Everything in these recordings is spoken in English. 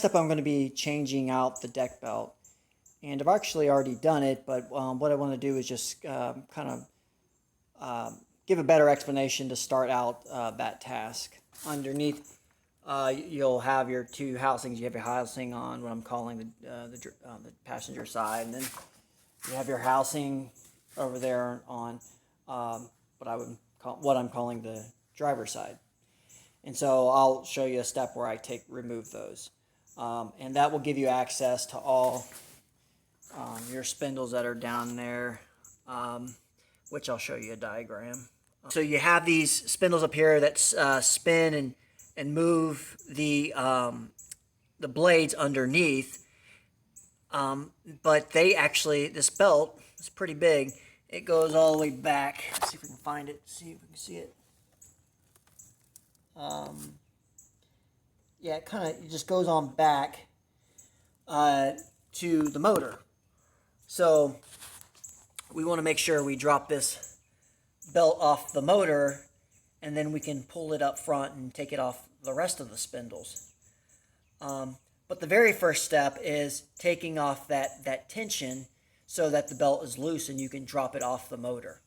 next up I'm going to be changing out the deck belt. And I've actually already done it, but what I want to do is just kind of give a better explanation to start out that task. Underneath, you'll have your two housings. You have your housing on what I'm calling the passenger side, and then you have your housing over there on what I'm calling the driver's side. And so I'll show you a step where I remove those, and that will give you access to all your spindles that are down there, which I'll show you a diagram. So you have these spindles up here that spin and move the blades underneath, but this belt is pretty big. It goes all the way back. Let's see if we can find it. See if we can see it. Yeah, it just goes on back to the motor. So we want to make sure we drop this belt off the motor, and then we can pull it up front and take it off the rest of the spindles. But the very first step is taking off that tension so that the belt is loose and you can drop it off the motor.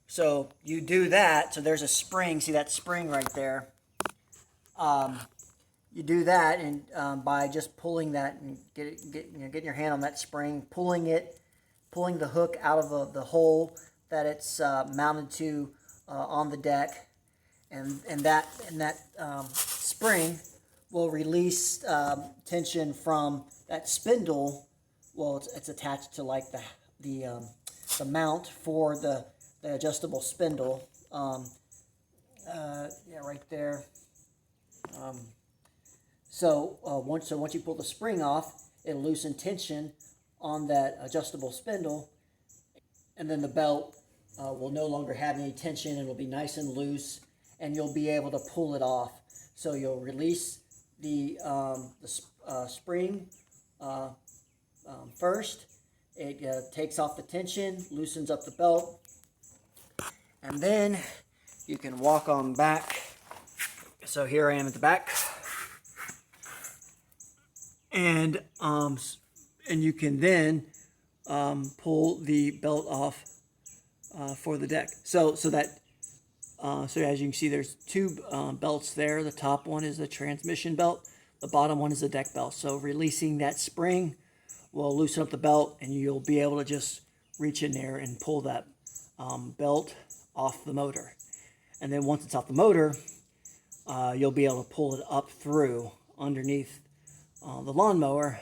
So you do that. So there's a spring. See that spring right there? You do that, and by just pulling that and getting your hand on that spring, pulling the hook out of the hole that it's mounted to on the deck, and that spring will release tension from that spindle. Well, it's attached to like the mount for the adjustable spindle. Yeah, right there. So once you pull the spring off, it'll loosen tension on that adjustable spindle, and then the belt will no longer have any tension. It'll be nice and loose, and you'll be able to pull it off. So you'll release the spring first. It takes off the tension, loosens up the belt, and then you can walk on back. So here I am at the back, and you can then pull the belt off for the deck. So as you can see, there's two belts there. The top one is the transmission belt. The bottom one is the deck belt. So releasing that spring will loosen up the belt, and you'll be able to just reach in there and pull that belt off the motor. And then once it's off the motor, you'll be able to pull it up through underneath the lawnmower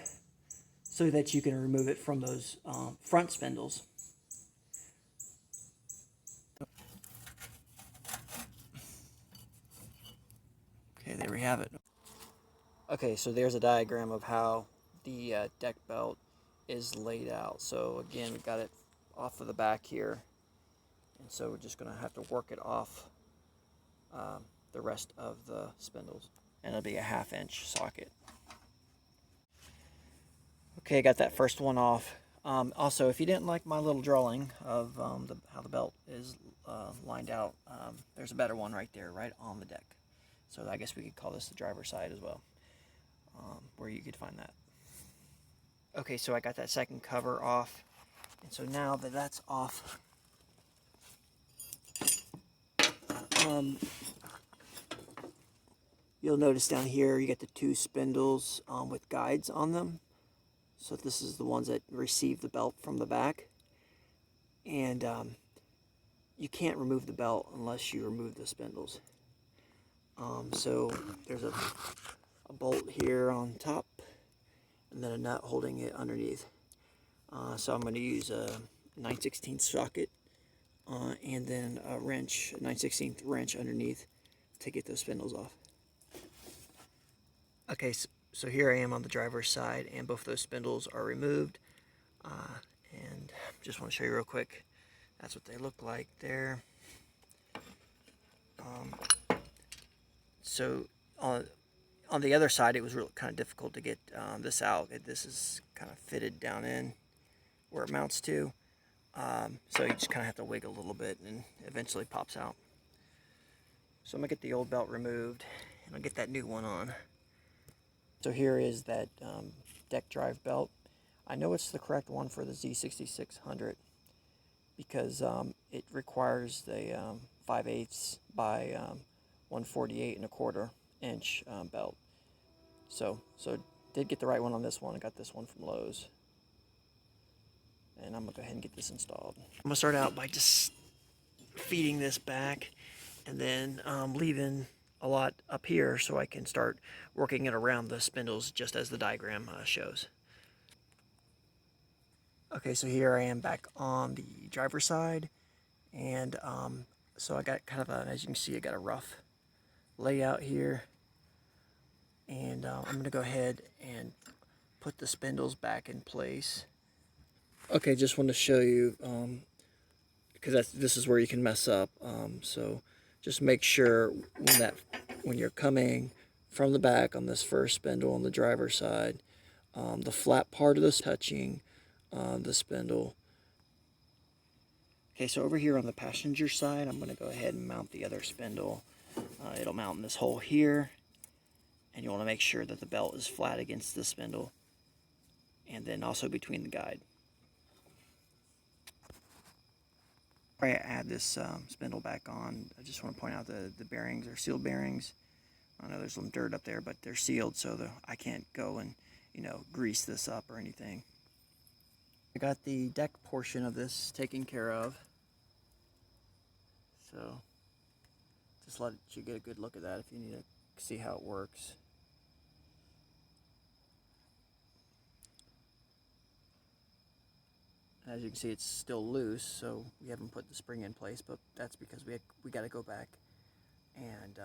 so that you can remove it from those front spindles. Okay, there we have it. Okay, so there's a diagram of how the deck belt is laid out. So again, we got it off of the back here, and so we're just going to have to work it off the rest of the spindles, and it'll be a 1/2 inch socket. Okay, got that first one off. Also, if you didn't like my little drawing of how the belt is lined out, there's a better one right there, right on the deck. So I guess we could call this the driver's side as well, where you could find that. Okay, so I got that second cover off, and so now that that's off, you'll notice down here you get the two spindles with guides on them. So this is the ones that receive the belt from the back, and you can't remove the belt unless you remove the spindles. So there's a bolt here on top, and then a nut holding it underneath. So I'm going to use a 9/16 socket and then a wrench, a 9/16 wrench underneath to get those spindles off. Okay, so here I am on the driver's side, and both those spindles are removed. And just want to show you real quick. That's what they look like there. So on the other side, it was really kind of difficult to get this out. This is kind of fitted down in where it mounts to. So you just kind of have to wiggle a little bit, and eventually pops out. So I'm going to get the old belt removed, and I'll get that new one on. So here is that deck drive belt. I know it's the correct one for the Z6600 because it requires the 5/8 by 148 1/4 inch belt. So did get the right one on this one. I got this one from Lowe's. And I'm going to go ahead and get this installed. I'm going to start out by just feeding this back and then leaving a lot up here so I can start working it around the spindles just as the diagram shows. Okay, so here I am back on the driver's side, and so I got kind of a, as you can see, I got a rough layout here, and I'm going to go ahead and put the spindles back in place. Okay, just want to show you, because this is where you can mess up. So just make sure when you're coming from the back on this first spindle on the driver's side, the flat part of this touching the spindle. Okay, so over here on the passenger side, I'm going to go ahead and mount the other spindle. It'll mount in this hole here, and you want to make sure that the belt is flat against the spindle, and then also between the guide. Before I add this spindle back on, I just want to point out the bearings are sealed bearings. I know there's some dirt up there, but they're sealed, so I can't go and, you know, grease this up or anything. I got the deck portion of this taken care of, so just let you get a good look at that if you need to see how it works. As you can see, it's still loose, so we haven't put the spring in place, but that's because we got to go back and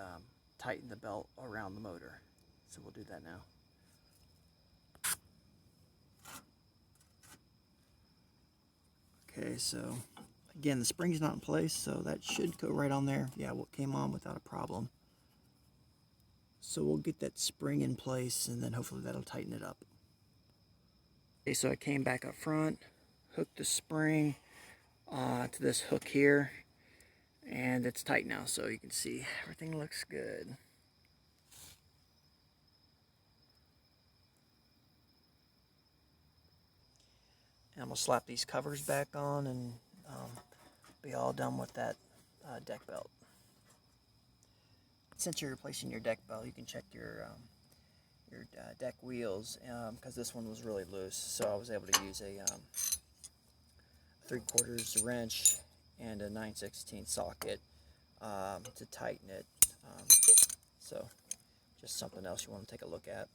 tighten the belt around the motor. So we'll do that now. Okay, so again, the spring's not in place, so that should go right on there. Yeah, what came on without a problem. So we'll get that spring in place, and then hopefully that'll tighten it up. Okay, so I came back up front, hooked the spring to this hook here, and it's tight now, so you can see everything looks good. And I'm going to slap these covers back on and be all done with that deck belt. Since you're replacing your deck belt, you can check your deck wheels, because this one was really loose, so I was able to use a 3/4 wrench and a 9/16 socket to tighten it. So just something else you want to take a look at.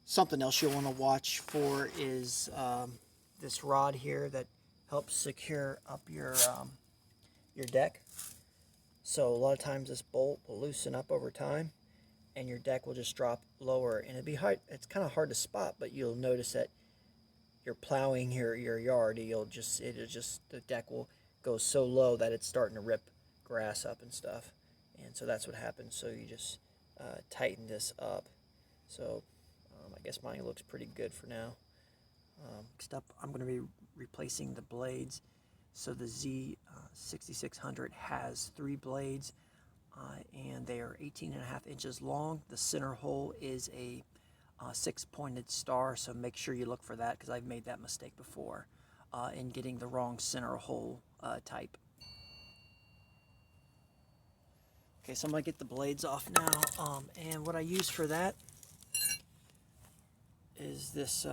Something else you'll want to watch for is this rod here that helps secure up your deck. So a lot of times this bolt will loosen up over time, and your deck will just drop lower. And it's kind of hard to spot, but you'll notice that you're plowing your yard. The deck will go so low that it's starting to rip grass up and stuff. And so that's what happens. So you just tighten this up. So I guess mine looks pretty good for now. Next up, I'm going to be replacing the blades. So the Z6600 has 3 blades, and they are 18.5 inches long. The center hole is a 6-pointed star, so make sure you look for that, because I've made that mistake before in getting the wrong center hole type. Okay, so I'm going to get the blades off now, and what I use for that is this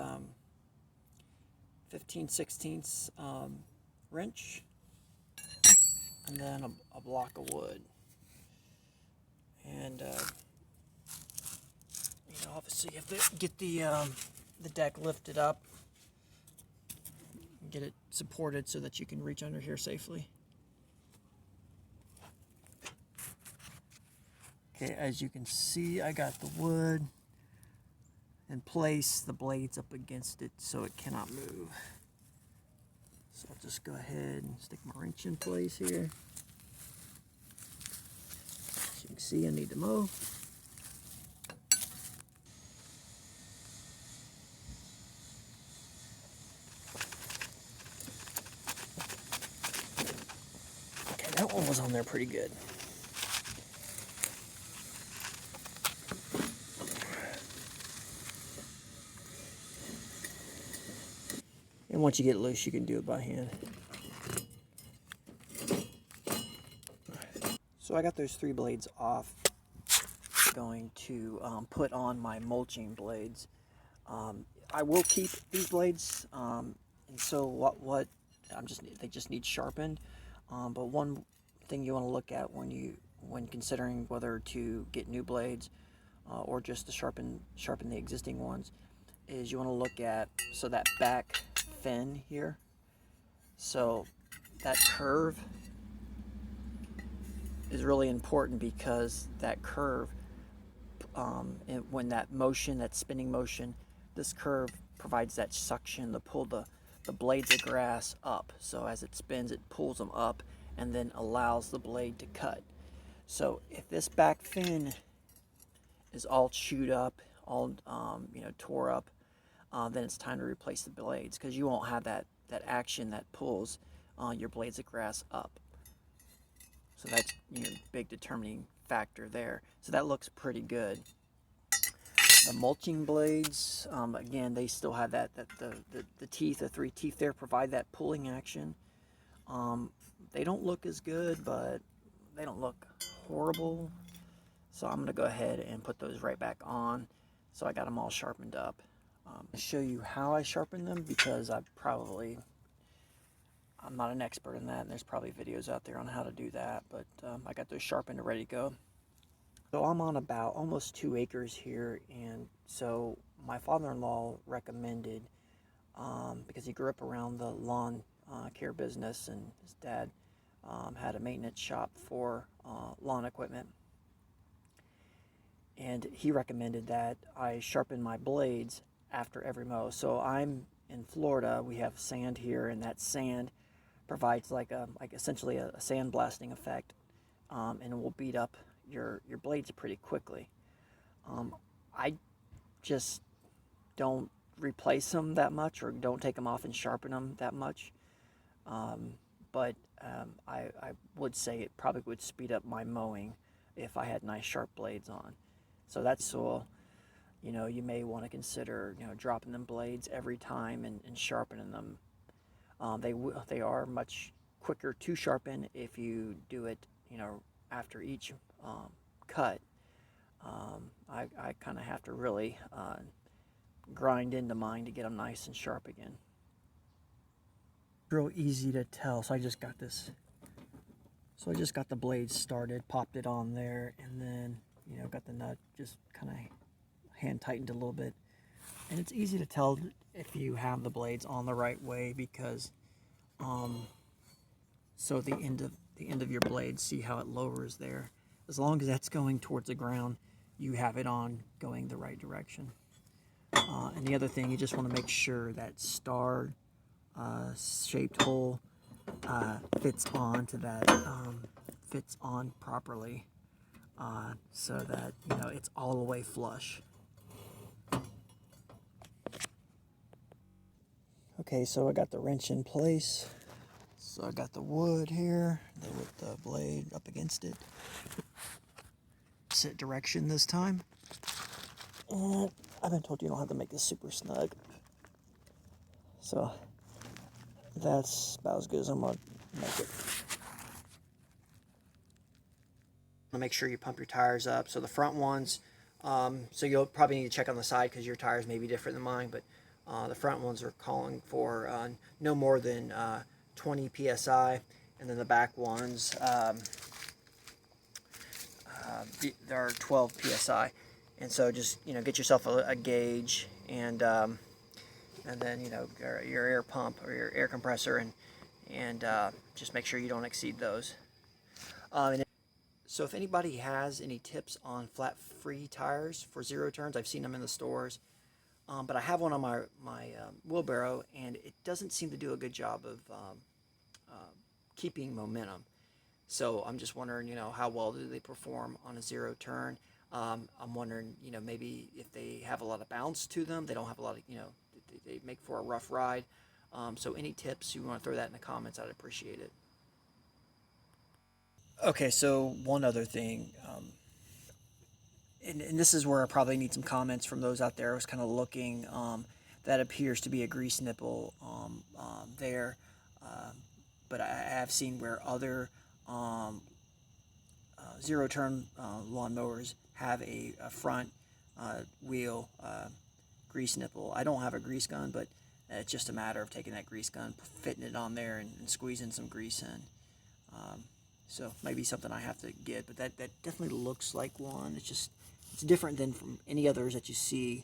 15/16 wrench, and then a block of wood. And you know, obviously you have to get the deck lifted up, and get it supported so that you can reach under here safely. Okay, as you can see, I got the wood and place the blades up against it so it cannot move. So I'll just go ahead and stick my wrench in place here. As you can see, I need to mow. Okay, that one was on there pretty good. once you get it loose, you can do it by hand. So I got those 3 blades off. Going to put on my mulching blades. I will keep these blades, and so they just need sharpened. But one thing you want to look at when considering whether to get new blades or just to sharpen the existing ones is you want to look at that back fin here. So that curve is really important, because that curve, and when that spinning motion, this curve provides that suction to pull the blades of grass up. So as it spins, it pulls them up and then allows the blade to cut. So if this back fin is all chewed up, all tore up, then it's time to replace the blades, because you won't have that action that pulls your blades of grass up. So that's your big determining factor there. So that looks pretty good. The mulching blades, again, they still have the teeth, the 3 teeth there, provide that pulling action. They don't look as good, but they don't look horrible. So I'm going to go ahead and put those right back on. So I got them all sharpened up. I'll show you how I sharpen them, because I'm not an expert in that, and there's probably videos out there on how to do that, but I got those sharpened and ready to go. So I'm on about almost 2 acres here, and so my father-in-law recommended, because he grew up around the lawn care business, and his dad had a maintenance shop for lawn equipment, and he recommended that I sharpen my blades after every mow. So I'm in Florida, we have sand here, and that sand provides essentially a sandblasting effect, and it will beat up your blades pretty quickly. I just don't replace them that much, or don't take them off and sharpen them that much. But I would say it probably would speed up my mowing if I had nice sharp blades on. So that's all. You may want to consider dropping them blades every time and sharpening them. They are much quicker to sharpen if you do it after each cut. I kind of have to really grind into mine to get them nice and sharp again. Real easy to tell. So I just got the blades started, popped it on there, and then got the nut just kind of hand tightened a little bit. And it's easy to tell if you have the blades on the right way, because so the end of your blade, see how it lowers there? As long as that's going towards the ground, you have it on going the right direction. And the other thing, you just want to make sure that star shaped hole fits on properly, so that it's all the way flush. Okay, so I got the wrench in place. So I got the wood here with the blade up against it. Set direction this time. And I've been told you don't have to make this super snug. So that's about as good as I'm going to make it. Make sure you pump your tires up. So the front ones, so you'll probably need to check on the side, because your tires may be different than mine, but the front ones are calling for no more than 20 psi, and then the back ones they're 12 psi. And so just get yourself a gauge, and then your air pump or your air compressor, and just make sure you don't exceed those. So if anybody has any tips on flat free tires for 0 turns, I've seen them in the stores. But I have one on my wheelbarrow, and it doesn't seem to do a good job of keeping momentum. So I'm just wondering, how well do they perform on a 0 turn? I'm wondering, maybe if they have a lot of bounce to them, they don't have a lot of, they make for a rough ride. So any tips, you want to throw that in the comments, I'd appreciate it. Okay, so one other thing, and this is where I probably need some comments from those out there. I was kind of looking. that appears to be a grease nipple there. But I have seen where other zero-turn lawnmowers have a front wheel grease nipple. I don't have a grease gun, but it's just a matter of taking that grease gun, fitting it on there, and squeezing some grease in. So maybe something I have to get, but that definitely looks like one. It's different than from any others that you see,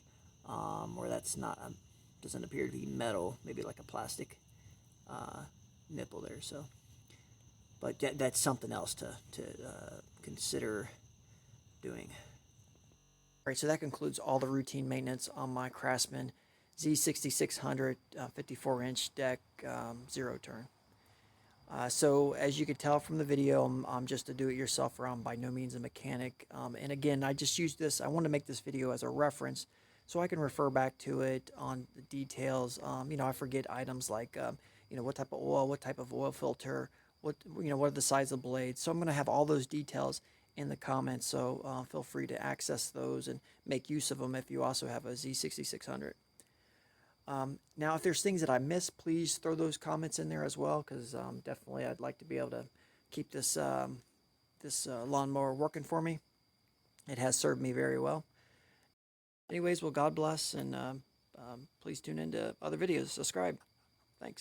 where that's not doesn't appear to be metal. Maybe like a plastic nipple there. So, but that's something else to consider doing. All right, so that concludes all the routine maintenance on my Craftsman Z6600 54-inch deck zero-turn. So as you can tell from the video, I'm just a do-it-yourselfer. I'm by no means a mechanic. And again, I just used this. I want to make this video as a reference so I can refer back to it on the details. You know, I forget items like, you know, what type of oil, what type of oil filter, what are the size of the blades. So I'm going to have all those details in the comments. So feel free to access those and make use of them if you also have a Z6600. Now, if there's things that I missed, please throw those comments in there as well, because definitely I'd like to be able to keep this lawnmower working for me. It has served me very well. Anyways, well, God bless, and please tune into other videos. Subscribe.